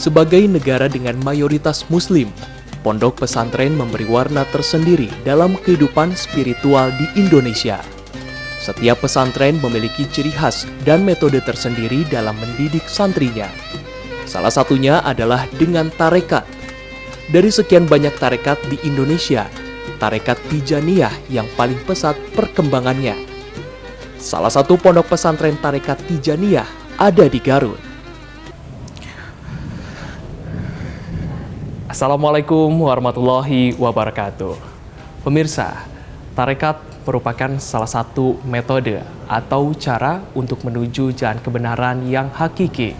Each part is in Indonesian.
Sebagai negara dengan mayoritas Muslim, pondok pesantren memberi warna tersendiri dalam kehidupan spiritual di Indonesia. Setiap pesantren memiliki ciri khas dan metode tersendiri dalam mendidik santrinya. Salah satunya adalah dengan tarekat. Dari sekian banyak tarekat di Indonesia, tarekat Tijaniyah yang paling pesat perkembangannya. Salah satu pondok pesantren tarekat Tijaniyah ada di Garut. Assalamualaikum warahmatullahi wabarakatuh. Pemirsa, tarekat merupakan salah satu metode atau cara untuk menuju jalan kebenaran yang hakiki.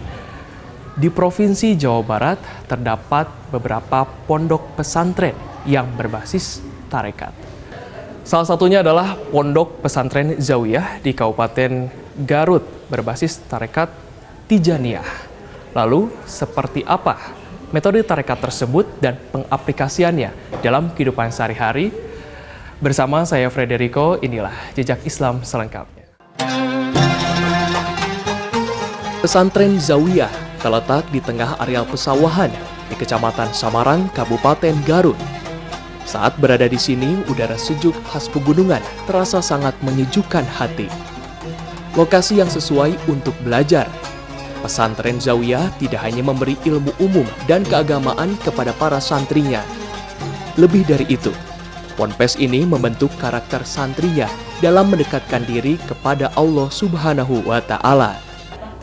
Di Provinsi Jawa Barat terdapat beberapa pondok pesantren yang berbasis tarekat. Salah satunya adalah Pondok Pesantren Zawiyah di Kabupaten Garut berbasis tarekat Tijaniyah. Lalu, seperti apa metode tarekat tersebut dan pengaplikasiannya dalam kehidupan sehari-hari? Bersama saya Frederico, inilah Jejak Islam selengkapnya. Pesantren Zawiyah terletak di tengah areal pesawahan di Kecamatan Samarang, Kabupaten Garut. Saat berada di sini, udara sejuk khas pegunungan terasa sangat menyejukkan hati. Lokasi yang sesuai untuk belajar. Pesantren Zawiyah tidak hanya memberi ilmu umum dan keagamaan kepada para santrinya. Lebih dari itu, Ponpes ini membentuk karakter santrinya dalam mendekatkan diri kepada Allah Subhanahu wa Ta'ala.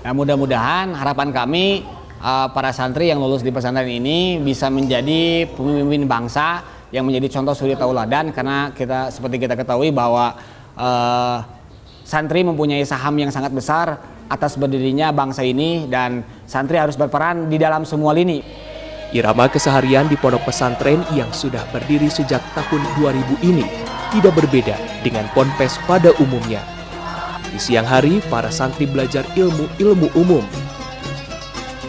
Nah, mudah-mudahan harapan kami para santri yang lulus di pesantren ini bisa menjadi pemimpin bangsa yang menjadi contoh suri tauladan, karena seperti kita ketahui bahwa santri mempunyai saham yang sangat besar atas berdirinya bangsa ini, dan santri harus berperan di dalam semua lini. Irama keseharian di pondok pesantren yang sudah berdiri sejak tahun 2000 ini tidak berbeda dengan ponpes pada umumnya. Di siang hari, para santri belajar ilmu umum.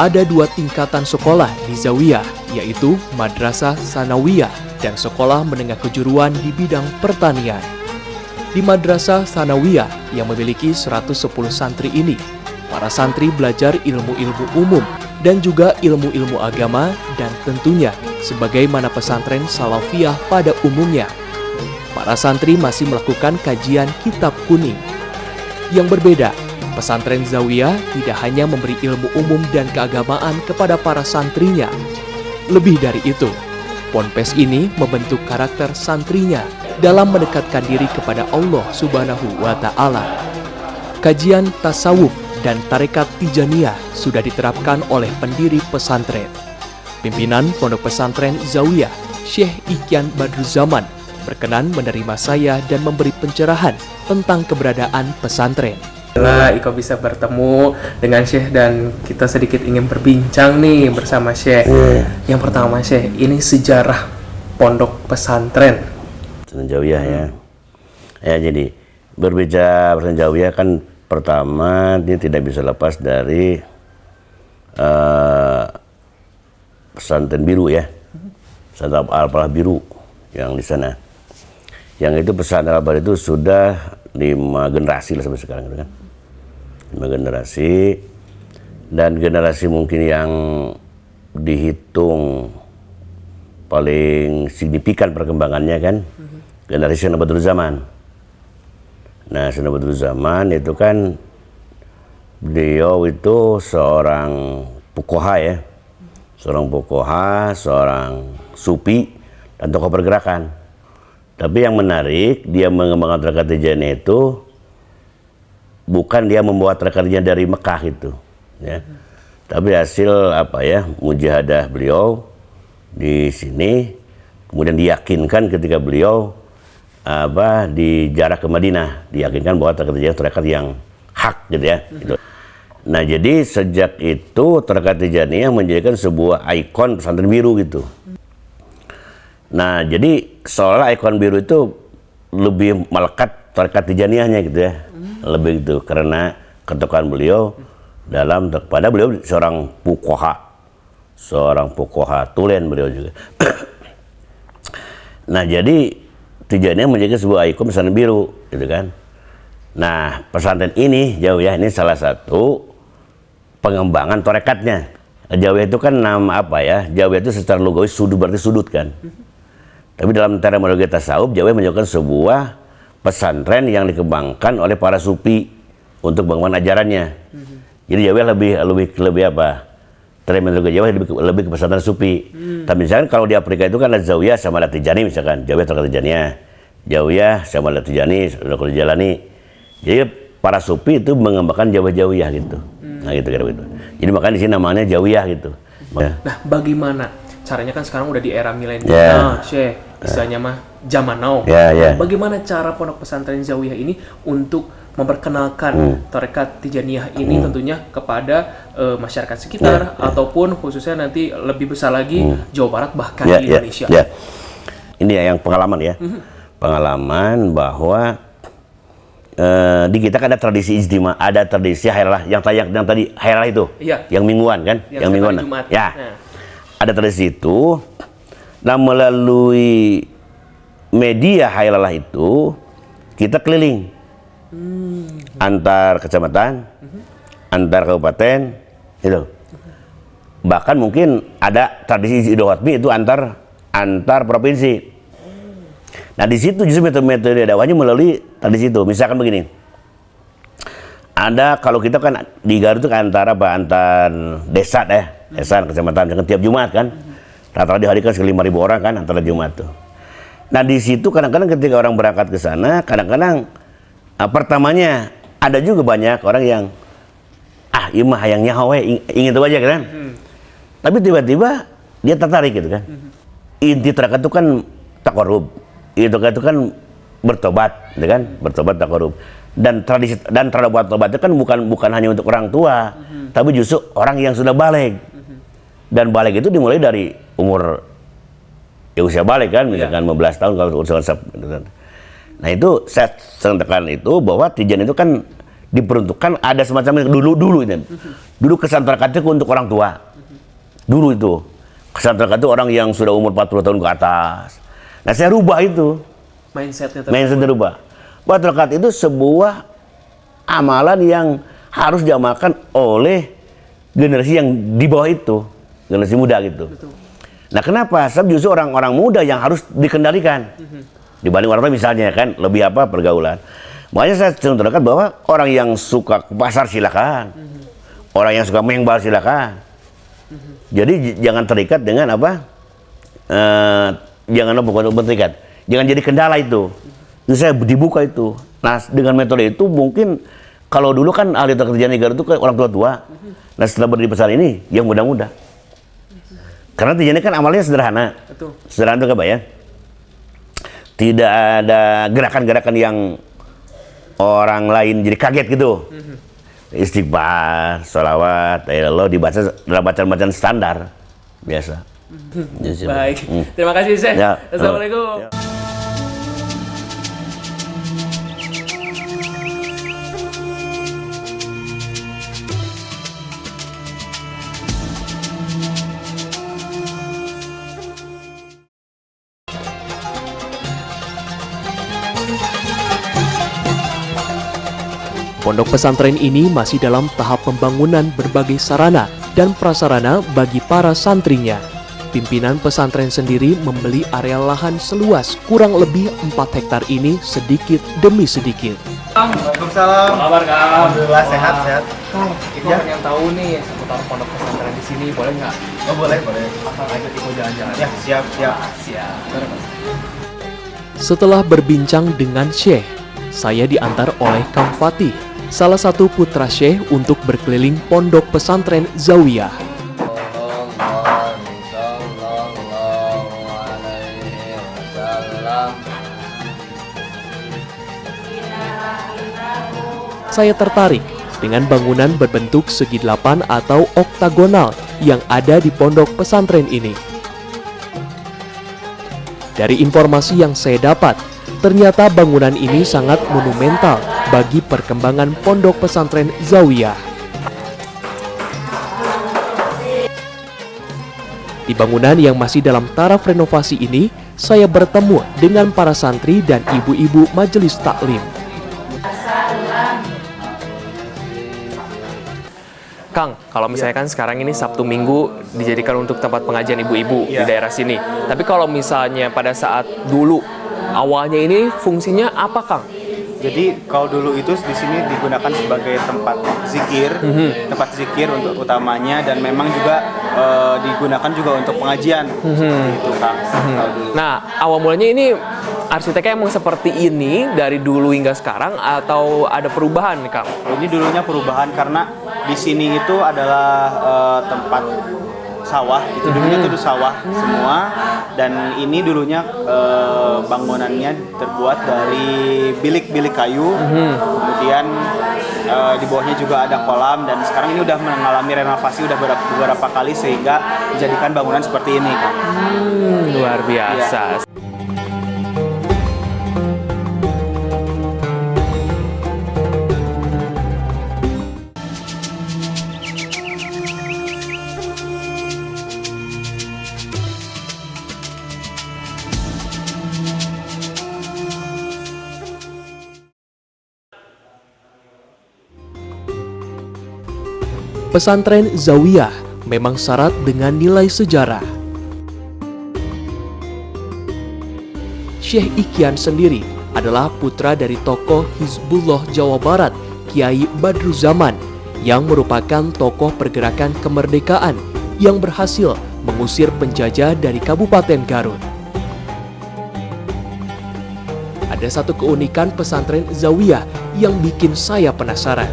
Ada dua tingkatan sekolah di Zawiyah, yaitu Madrasah Sanawiyah dan Sekolah Menengah Kejuruan di bidang pertanian. Di Madrasah Sanawiyah yang memiliki 110 santri ini, para santri belajar ilmu-ilmu umum dan juga ilmu-ilmu agama, dan tentunya sebagaimana pesantren Salafiyah pada umumnya. Para santri masih melakukan kajian kitab kuning. Yang berbeda, pesantren Zawiyah tidak hanya memberi ilmu umum dan keagamaan kepada para santrinya. Lebih dari itu, ponpes ini membentuk karakter santrinya dalam mendekatkan diri kepada Allah Subhanahu wa Ta'ala. Kajian tasawuf dan tarekat Tijaniyah sudah diterapkan oleh pendiri pesantren. Pimpinan Pondok Pesantren Zawiyah, Syekh Iqyan Badruzzaman, berkenan menerima saya dan memberi pencerahan tentang keberadaan pesantren. Setelah Iko bisa bertemu dengan Syekh dan kita sedikit ingin berbincang nih bersama Syekh. Yang pertama Syekh, ini sejarah Pondok Pesantren Zawiyah ya. Ya, jadi berbicara pesantren Zawiyah kan pertama, dia tidak bisa lepas dari pesantren biru ya, pesantren Al-Falah biru yang di sana. Yang itu pesantren Al-Falah itu sudah 5 generasi lah sampai sekarang, kan? 5 generasi, dan generasi mungkin yang dihitung paling signifikan perkembangannya kan, generasi Syekh Badruzzaman. Nah, Syekh Badruzzaman itu kan beliau itu seorang fuqaha ya, seorang fuqaha, seorang sufi dan tokoh pergerakan. Tapi yang menarik, dia mengembangkan tarekat Tijaniyah itu bukan dia membuat tarekatnya dari Mekah itu, ya. Tapi hasil mujahadah beliau di sini, kemudian diyakinkan ketika beliau di jarak ke Madinah, diyakinkan bahwa tarekat yang hak gitu ya. Gitu. Nah, jadi sejak itu tarekat Tijaniyah menjadikan sebuah ikon pesantren biru gitu. Nah, jadi seolah ikon biru itu lebih melekat tarekat Tijaniyahnya gitu ya. Lebih gitu, karena keteguhan beliau dalam pada beliau seorang fuqaha tulen beliau juga. Nah, jadi Tijaniyah menjadi sebuah ikon pesantren biru, gitu kan. Nah, pesantren ini jauh ya, ini salah satu pengembangan tarekatnya. Zawiyah itu kan nama apa ya? Zawiyah itu secara logawi sudut berarti sudut kan. Tapi dalam terminologi tasawuf, Zawiyah menunjukkan sebuah pesantren yang dikembangkan oleh para sufi untuk bangunan ajarannya. Jadi Zawiyah lebih apa? Terminologi Zawiyah lebih ke pesantren sufi. Tapi misalkan kalau di Afrika itu kan ada Zawiyah sama ada Tijani misalkan. Zawiyah Tariqat Tijaniyah. Zawiyah sama ada Tijani, Tariqat Jalani. Jadi para sufi itu mengembangkan Zawiyah gitu. Nah gitu kira gitu. Jadi makanya di sini namanya Zawiyah gitu. Nah, bagaimana caranya kan sekarang udah di era milenial, Syekh, istilahnya mah zaman now. Bagaimana cara pondok pesantren Zawiyah ini untuk memperkenalkan tarekat Tijaniyah ini tentunya kepada masyarakat sekitar ataupun khususnya nanti lebih besar lagi Jawa Barat bahkan di Indonesia. Ini ya yang pengalaman ya. Pengalaman bahwa di kita kan ada tradisi ijtima, ada tradisi hayralah yang tadi hayralah itu, yang mingguan kan, yang mingguan. Ada tradisi itu. Nah melalui media hayralah itu kita keliling antar kecamatan, antar kabupaten, itu. Bahkan mungkin ada tradisi Idul Fitri itu antar provinsi. Nah di situ justru metode dakwahnya melalui tradisi itu. Misalkan begini, ada kalau kita kan di Garut itu antar desa desa kecamatan kan tiap Jumat kan, rata-rata diharikan 5.000 orang kan antara Jumat tuh. Nah di situ kadang-kadang ketika orang berangkat ke sana, kadang-kadang pertamanya ada juga banyak orang yang imah hayang nyawe ingin tahu aja kan. Tapi tiba-tiba dia tertarik gitu kan. Inti terakat itu kan takarub. Itu kan bertobat, gitu kan? Bertobat takarub. Dan tradisi dan terhadap tobat itu kan bukan hanya untuk orang tua, tapi justru orang yang sudah balik. Dan balik itu dimulai dari umur usia balik kan, misalkan 15 tahun kalau usia gitu kan. Nah itu saya tekan itu bahwa Tijan itu kan diperuntukkan ada semacam dulu itu. Dulu kesan terakat itu untuk orang tua. Dulu itu kesan terakat itu orang yang sudah umur 40 tahun ke atas. Nah saya rubah itu mindsetnya rubah. Bahwa terakat itu sebuah amalan yang harus diamalkan oleh generasi yang di bawah itu, generasi muda gitu. Betul. Nah kenapa? Sebab justru orang-orang muda yang harus dikendalikan dibanding orang tua misalnya kan lebih pergaulan. Makanya saya cenderung terdekat bahwa orang yang suka ke pasar silakan, orang yang suka mengbal silakan. Jadi jangan terikat dengan bukan terikat, jangan jadi kendala itu. Itu saya dibuka itu. Nah dengan metode itu mungkin kalau dulu kan ahli kerjaan negara itu kan orang tua-tua. Nah setelah berdiri besar ini yang muda-muda. Karena Tijani kan amalnya sederhana. Betul. Sederhana itu apa ya? Tidak ada gerakan-gerakan yang orang lain jadi kaget gitu. Istighfar, sholawat, Allah dibaca dalam bacaan-bacaan standar biasa. Baik, terima kasih Syekh. Assalamualaikum. Pondok pesantren ini masih dalam tahap pembangunan berbagai sarana dan prasarana bagi para santrinya. Pimpinan pesantren sendiri membeli area lahan seluas kurang lebih 4 hektar ini sedikit demi sedikit. Waalaikumsalam. Apa kabar Kang? Alhamdulillah sehat. Kang, kita pengen tahu nih seputar pondok pesantren di sini, boleh nggak? Oh boleh. Akang ajak Ibu jalan-jalan. Ya siap. Setelah berbincang dengan Syekh, saya diantar oleh Kang Fatih, salah satu putra Syekh untuk berkeliling pondok pesantren Zawiyah. Saya tertarik dengan bangunan berbentuk segi 8 atau oktagonal yang ada di pondok pesantren ini. Dari informasi yang saya dapat, ternyata bangunan ini sangat monumental bagi perkembangan pondok pesantren Zawiyah. Di bangunan yang masih dalam taraf renovasi ini, saya bertemu dengan para santri dan ibu-ibu majelis taklim. Kang, kalau misalnya kan sekarang ini Sabtu Minggu dijadikan untuk tempat pengajian ibu-ibu di daerah sini. Tapi kalau misalnya pada saat dulu awalnya ini fungsinya apa, Kang? Jadi kalau dulu itu di sini digunakan sebagai tempat zikir untuk utamanya, dan memang juga digunakan juga untuk pengajian. Itu Kang. Kalau dulu. Nah, awal mulanya ini arsiteknya emang seperti ini dari dulu hingga sekarang atau ada perubahan nih, Kang? Ini dulunya perubahan karena di sini itu adalah tempat sawah, itu dulunya itu sawah semua, dan ini dulunya bangunannya terbuat dari bilik-bilik kayu, kemudian di bawahnya juga ada kolam, dan sekarang ini udah mengalami renovasi udah beberapa kali sehingga dijadikan bangunan seperti ini, Kang. Luar biasa. Pesantren Zawiyah memang syarat dengan nilai sejarah. Syekh Ikhyan sendiri adalah putra dari tokoh Hizbullah Jawa Barat, Kiai Badruzzaman, yang merupakan tokoh pergerakan kemerdekaan yang berhasil mengusir penjajah dari Kabupaten Garut. Ada satu keunikan pesantren Zawiyah yang bikin saya penasaran.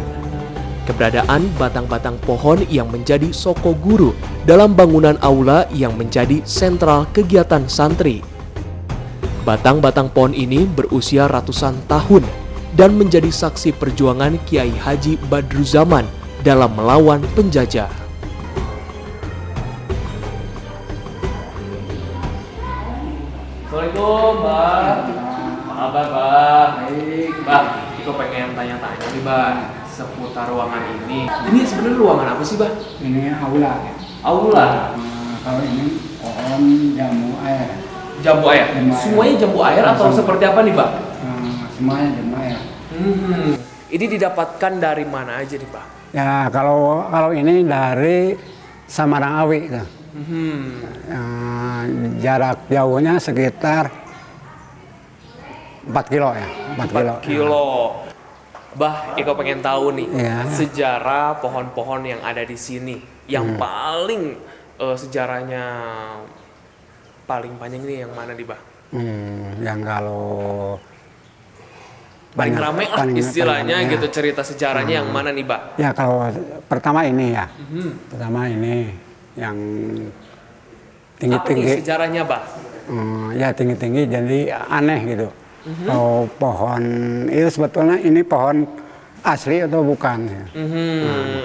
Keberadaan batang-batang pohon yang menjadi soko guru dalam bangunan aula yang menjadi sentral kegiatan santri. Batang-batang pohon ini berusia ratusan tahun dan menjadi saksi perjuangan Kiai Haji Badruzzaman dalam melawan penjajah. Assalamualaikum, Mbak. Apa kabar, Mbak? Baik. Mbak, aku pengen tanya-tanya nih, Mbak, seputar ruangan ini. Ini sebenarnya ruangan apa sih, Mbak? Ini aula. Aula. Kalau ini pohon jamu air. Jambu air. Jambu air. Semuanya jambu air atau seperti apa nih, Mbak? Semuanya jamu air. Ini didapatkan dari mana aja nih, Pak? Ya kalau ini dari Samarang-Awi. Jarak jauhnya sekitar 4 kilo ya. 4 kilo. Bah, Iko pengen tahu nih sejarah pohon-pohon yang ada di sini. Yang paling sejarahnya paling panjang ini yang mana nih, Bah? Yang kalau paling rame lah istilahnya gitu, cerita sejarahnya yang mana nih, Bah? Ya kalau pertama ini ya. Pertama ini yang tinggi-tinggi. Apa nih sejarahnya, Bah? Ya tinggi-tinggi jadi aneh gitu. Kalau pohon itu sebetulnya ini pohon asli atau bukan?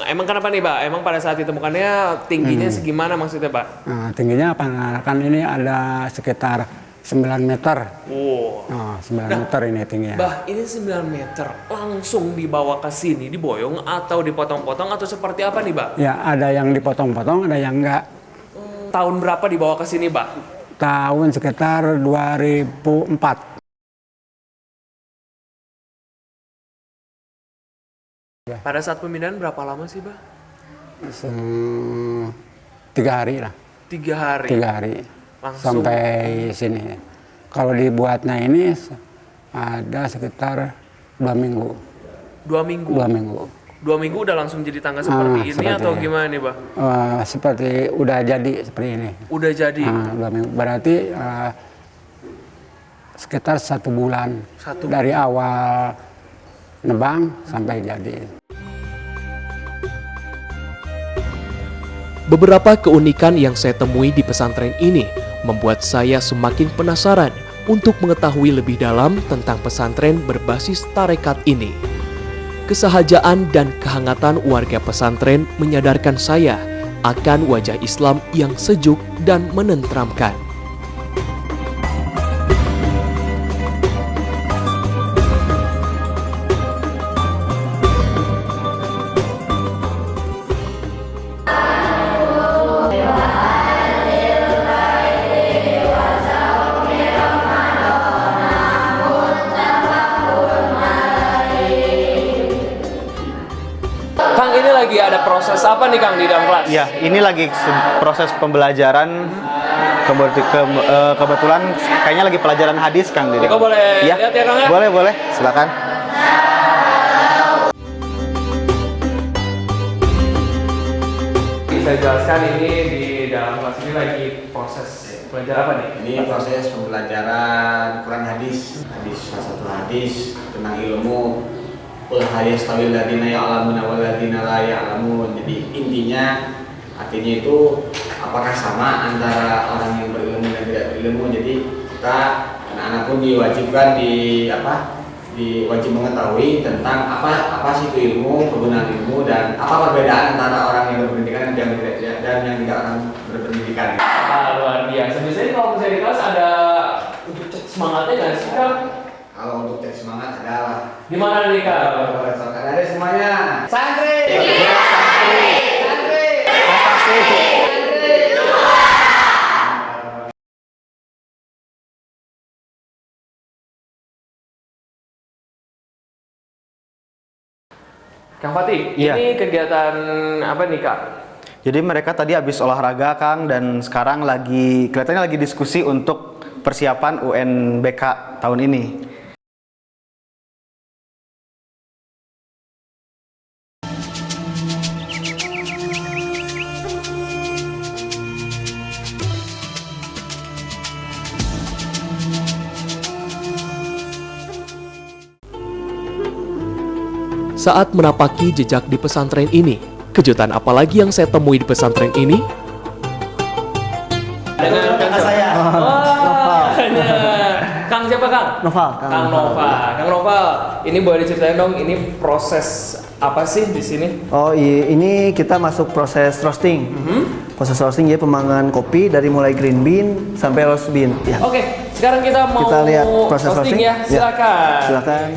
Emang kenapa nih, Pak? Emang pada saat ditemukannya tingginya segimana maksudnya, Pak? Tingginya apa? Kan ini ada sekitar 9 meter. 9 meter ini tingginya. Bah, ini 9 meter langsung dibawa ke sini, diboyong atau dipotong-potong atau seperti apa nih, Pak? Ya ada yang dipotong-potong, ada yang enggak. Tahun berapa dibawa ke sini, Pak? Tahun sekitar 2004. Pada saat pemindahan berapa lama sih, Bah? 3 hari lah. 3 hari? 3 hari. Langsung sampai sini. Kalau dibuatnya ini ada sekitar 2 minggu. 2 minggu? 2 minggu. 2 minggu udah langsung jadi tangga seperti ini seperti atau gimana nih, Bah? Seperti udah jadi seperti ini. Udah jadi? 2 minggu. Berarti sekitar 1 bulan. Dari awal nebang sampai jadi. Beberapa keunikan yang saya temui di pesantren ini membuat saya semakin penasaran untuk mengetahui lebih dalam tentang pesantren berbasis tarekat ini. Kesahajaan dan kehangatan warga pesantren menyadarkan saya akan wajah Islam yang sejuk dan menenteramkan. proses apa nih Kang di dalam kelas? Ya, ini lagi proses pembelajaran. Kebetulan kayaknya lagi pelajaran hadis Kang. Kok boleh lihat ya Kang ya? Boleh, silakan. Bisa jelaskan ini di dalam kelas ini lagi proses belajar apa nih? Ini proses pembelajaran Quran hadis, salah satu hadis tentang ilmu. Qul hal yastawil ladzina ya'lamuna wal ladzina la ya'lamun. Jadi intinya artinya itu apakah sama antara orang yang berilmu dan tidak berilmu. Jadi kita anak-anak pun diwajibkan diwajib mengetahui tentang apa sih itu ilmu, kegunaan ilmu, dan apa perbedaan antara orang yang berpendidikan dan yang tidak orang berpendidikan. Luar biasa. Biasanya kalau misalnya di kelas ada untuk cek semangatnya nggak sih Kang? Kalau untuk cek semangat ada lah. Di mana nih Kang? Ada semuanya. Santri. Kang Fatih, Iya. ini kegiatan apa nih Kak? Jadi mereka tadi habis olahraga Kang, dan sekarang kelihatannya lagi diskusi untuk persiapan UNBK tahun ini. Saat menapaki jejak di pesantren ini, kejutan apa lagi yang saya temui di pesantren ini? Dengan kakak saya. Kang siapa Kang? Noval. Kang Noval. Ini boleh diceritain dong, ini proses apa sih di sini? Oh ini kita masuk proses roasting. Proses roasting jadi pemanggangan kopi dari mulai green bean sampai roast bean. Ya. Oke, sekarang kita mau lihat proses roasting ya. Silakan. Silakan.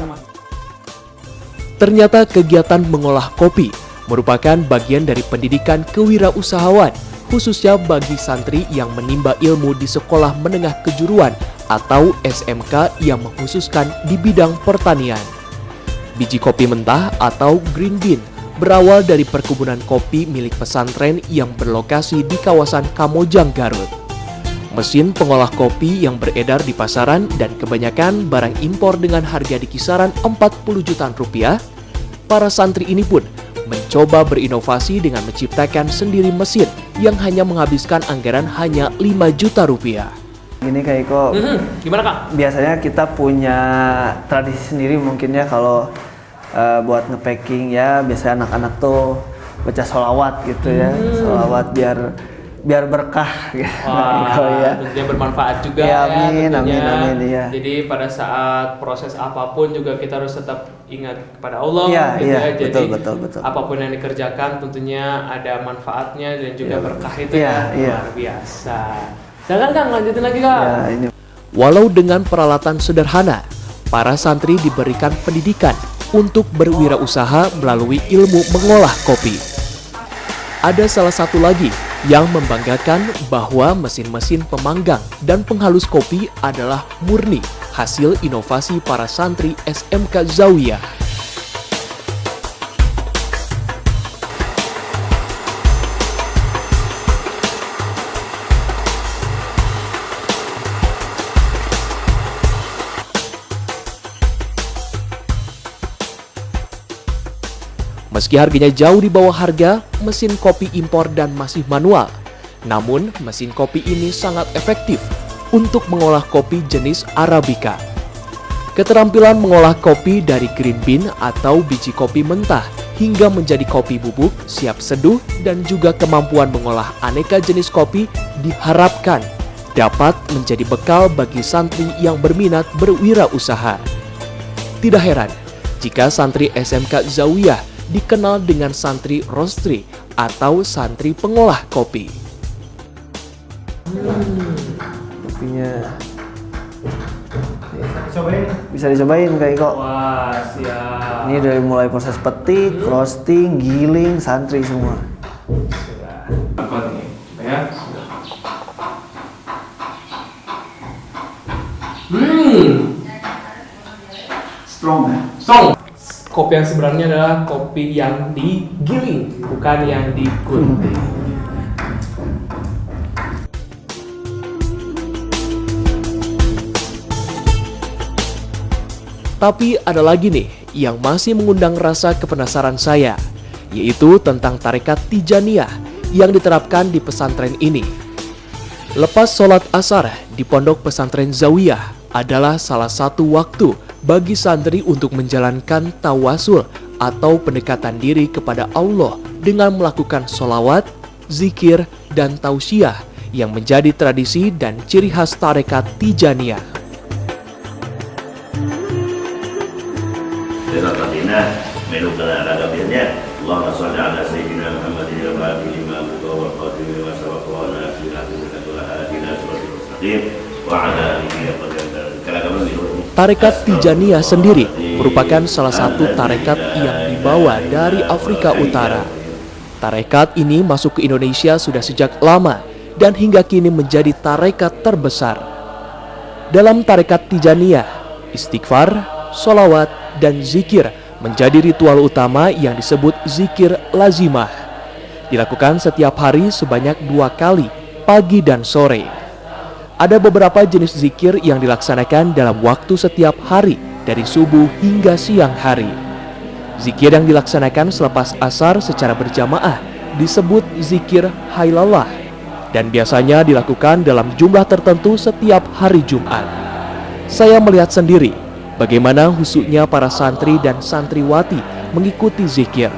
Ternyata kegiatan mengolah kopi merupakan bagian dari pendidikan kewirausahaan, khususnya bagi santri yang menimba ilmu di sekolah menengah kejuruan atau SMK yang mengkhususkan di bidang pertanian. Biji kopi mentah atau green bean berawal dari perkebunan kopi milik pesantren yang berlokasi di kawasan Kamojang, Garut. Mesin pengolah kopi yang beredar di pasaran dan kebanyakan barang impor dengan harga di kisaran 40 jutaan rupiah, para santri ini pun mencoba berinovasi dengan menciptakan sendiri mesin yang hanya menghabiskan anggaran hanya 5 juta rupiah. Gini Kak Iko, Gimana Kang? biasanya kita punya tradisi sendiri mungkin ya kalau buat nge-packing ya, biasanya anak-anak tuh baca sholawat gitu ya, sholawat biar berkah gitu. Wah, tentunya bermanfaat juga Ya, ya, amin, tentunya. amin, iya. Jadi pada saat proses apapun juga kita harus tetap ingat kepada Allah. Iya, gitu iya, ya. Jadi betul. apapun yang dikerjakan tentunya ada manfaatnya dan juga berkah itu Iya, ya. iya. Luar biasa. Jangan Kang, lanjutin lagi Kang. Ya, ini Walau dengan peralatan sederhana, para santri diberikan pendidikan untuk berwirausaha melalui ilmu mengolah kopi. Ada salah satu lagi yang membanggakan bahwa mesin-mesin pemanggang dan penghalus kopi adalah murni hasil inovasi para santri SMK Zawiyah. Meski harganya jauh di bawah harga mesin kopi impor dan masih manual, namun mesin kopi ini sangat efektif untuk mengolah kopi jenis Arabica. Keterampilan mengolah kopi dari green bean atau biji kopi mentah hingga menjadi kopi bubuk siap seduh dan juga kemampuan mengolah aneka jenis kopi diharapkan dapat menjadi bekal bagi santri yang berminat berwirausaha. Tidak heran jika santri SMK Zawiyah dikenal dengan santri roastery atau santri pengolah kopi. kopinya. Bisa dicobain Kak Iko. Wah, siap. Ini dari mulai proses petik, roasting, giling, santri semua. Apa nih? Ya. Strong. kopi yang sebenarnya adalah kopi yang digiling, bukan yang digunting. Tapi ada lagi nih yang masih mengundang rasa kepenasaran saya, yaitu tentang tarekat Tijaniyah yang diterapkan di pesantren ini. Lepas sholat asar di pondok pesantren Zawiyah adalah salah satu waktu bagi santri untuk menjalankan tawasul atau pendekatan diri kepada Allah dengan melakukan sholawat, zikir, dan tausiah yang menjadi tradisi dan ciri khas tarekat Tijaniyah. Menu kelagabiannya Allahumma sholli ala sayyidina Muhammadin wa alihi lima wa qadimi wa sabaqa wa Tarekat Tijaniyah sendiri merupakan salah satu tarekat yang dibawa dari Afrika Utara. Tarekat ini masuk ke Indonesia sudah sejak lama dan hingga kini menjadi tarekat terbesar. Dalam tarekat Tijaniyah, istighfar, sholawat, dan zikir menjadi ritual utama yang disebut zikir lazimah. Dilakukan setiap hari sebanyak 2 kali, pagi dan sore. Ada beberapa jenis zikir yang dilaksanakan dalam waktu setiap hari dari subuh hingga siang hari. Zikir yang dilaksanakan selepas asar secara berjamaah disebut zikir hailallah dan biasanya dilakukan dalam jumlah tertentu setiap hari Jumat. Saya melihat sendiri bagaimana husuknya para santri dan santriwati mengikuti zikir.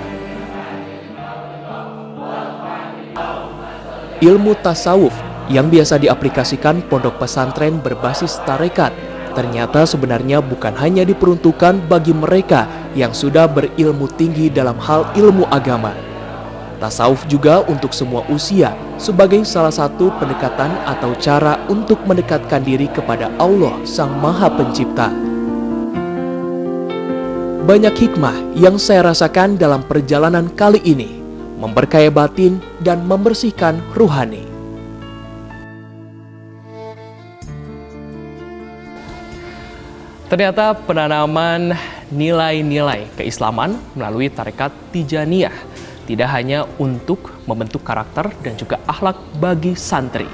Ilmu tasawuf yang biasa diaplikasikan pondok pesantren berbasis tarekat ternyata sebenarnya bukan hanya diperuntukkan bagi mereka yang sudah berilmu tinggi dalam hal ilmu agama. Tasawuf juga untuk semua usia sebagai salah satu pendekatan atau cara untuk mendekatkan diri kepada Allah Sang Maha Pencipta. Banyak hikmah yang saya rasakan dalam perjalanan kali ini, memberkaya batin dan membersihkan ruhani. Ternyata penanaman nilai-nilai keislaman melalui tarekat Tijaniyah tidak hanya untuk membentuk karakter dan juga akhlak bagi santri,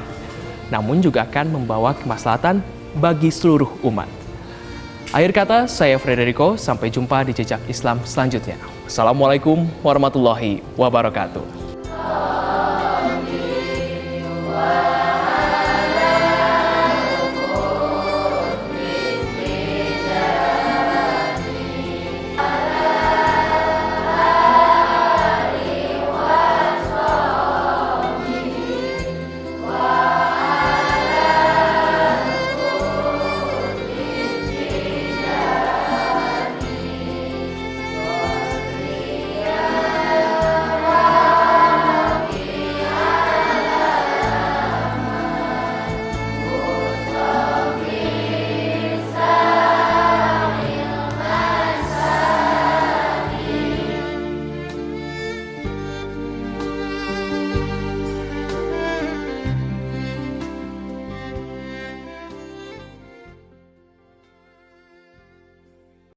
namun juga akan membawa kemaslahatan bagi seluruh umat. Akhir kata, saya Frederico, sampai jumpa di Jejak Islam selanjutnya. Assalamualaikum warahmatullahi wabarakatuh.